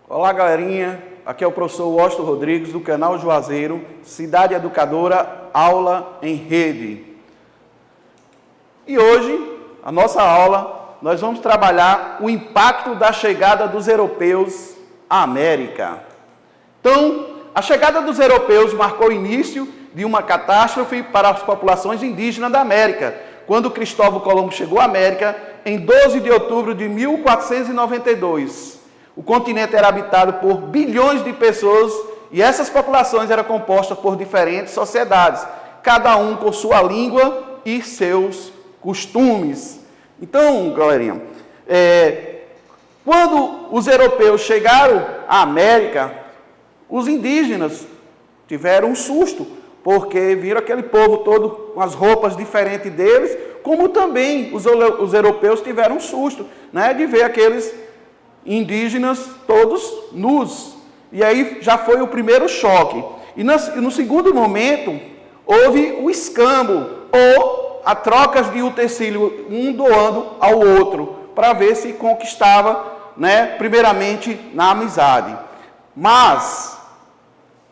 Olá, galerinha. Aqui é o professor Washington Rodrigues, do canal Juazeiro, Cidade Educadora, Aula em Rede. E hoje, a nossa aula, nós vamos trabalhar o impacto da chegada dos europeus à América. Então, a chegada dos europeus marcou o início de uma catástrofe para as populações indígenas da América, quando Cristóvão Colombo chegou à América em 12 de outubro de 1492. O continente era habitado por bilhões de pessoas e essas populações eram compostas por diferentes sociedades, cada um com sua língua e seus costumes. Então, galerinha, quando os europeus chegaram à América, os indígenas tiveram um susto, porque viram aquele povo todo com as roupas diferentes deles, como também os europeus tiveram um susto, né, de ver aqueles indígenas todos nus. E aí já foi o primeiro choque. E no segundo momento, houve o escambo, ou a trocas de utensílio, um doando ao outro, para ver se conquistava, né, primeiramente na amizade. Mas,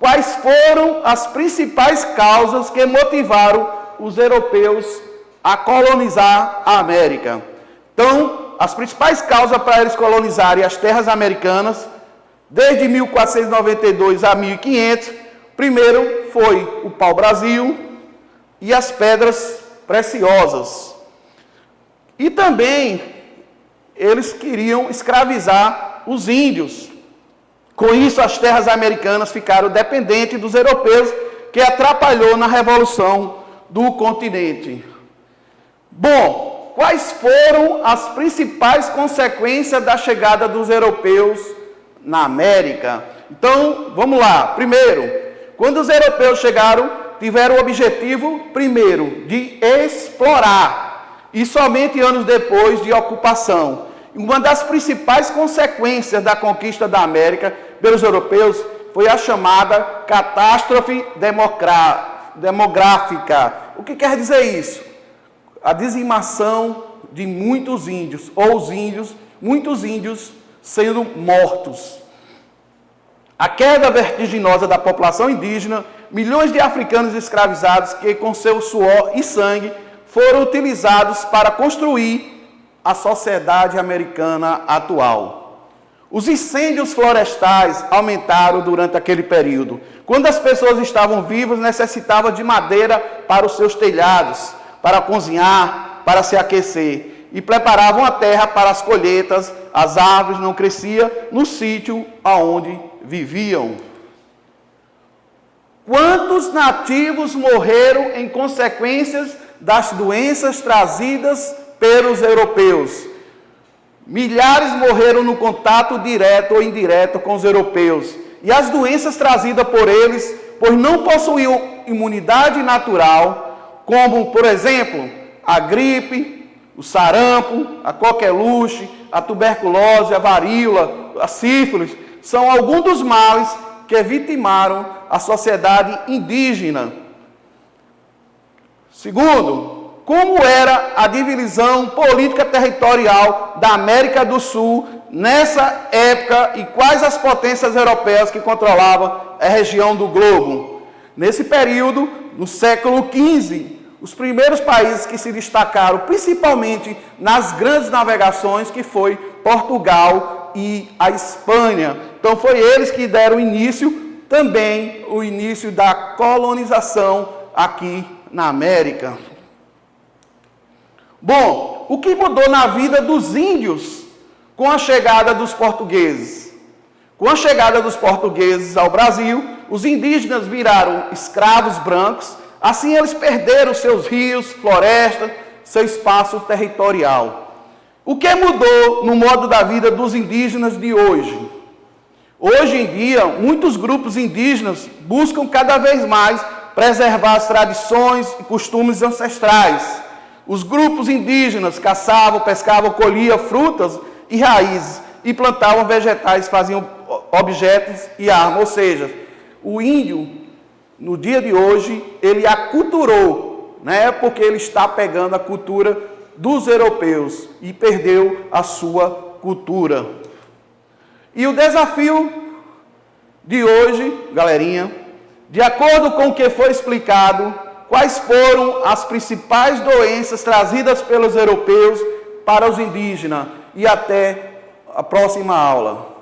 quais foram as principais causas que motivaram os europeus a colonizar a América? Então, as principais causas para eles colonizarem as terras americanas, desde 1492 a 1500, primeiro foi o pau-brasil e as pedras preciosas. E também eles queriam escravizar os índios. Com isso, as terras americanas ficaram dependentes dos europeus, que atrapalhou na revolução do continente. Bom, quais foram as principais consequências da chegada dos europeus na América? Então, vamos lá. Primeiro, quando os europeus chegaram, tiveram o objetivo, primeiro, de explorar, e somente anos depois de ocupação. Uma das principais consequências da conquista da América pelos europeus foi a chamada catástrofe demográfica. O que quer dizer isso? A dizimação de muitos índios, muitos índios sendo mortos. A queda vertiginosa da população indígena, milhões de africanos escravizados que com seu suor e sangue foram utilizados para construir a sociedade americana atual. Os incêndios florestais aumentaram durante aquele período. Quando as pessoas estavam vivas, necessitavam de madeira para os seus telhados, para cozinhar, para se aquecer, e preparavam a terra para as colheitas. As árvores não cresciam no sítio aonde viviam. Quantos nativos morreram em consequências das doenças trazidas pelos europeus? Milhares morreram no contato direto ou indireto com os europeus. E as doenças trazidas por eles, pois não possuíam imunidade natural, como, por exemplo, a gripe, o sarampo, a coqueluche, a tuberculose, a varíola, a sífilis, são alguns dos males que vitimaram a sociedade indígena. Segundo, como era a divisão política territorial da América do Sul nessa época e quais as potências europeias que controlavam a região do globo? Nesse período, no século XV, os primeiros países que se destacaram, principalmente nas grandes navegações, que foi Portugal e a Espanha. Então, foi eles que deram início, também, o início da colonização aqui na América. Bom, o que mudou na vida dos índios com a chegada dos portugueses? Com a chegada dos portugueses ao Brasil, os indígenas viraram escravos brancos. Assim, eles perderam seus rios, florestas, seu espaço territorial. O que mudou no modo da vida dos indígenas de hoje? Hoje em dia, muitos grupos indígenas buscam cada vez mais preservar as tradições e costumes ancestrais. Os grupos indígenas caçavam, pescavam, colhiam frutas e raízes e plantavam vegetais, faziam objetos e armas. Ou seja, o índio, no dia de hoje, ele aculturou, né? Porque ele está pegando a cultura dos europeus e perdeu a sua cultura. E o desafio de hoje, galerinha, de acordo com o que foi explicado, quais foram as principais doenças trazidas pelos europeus para os indígenas? E até a próxima aula.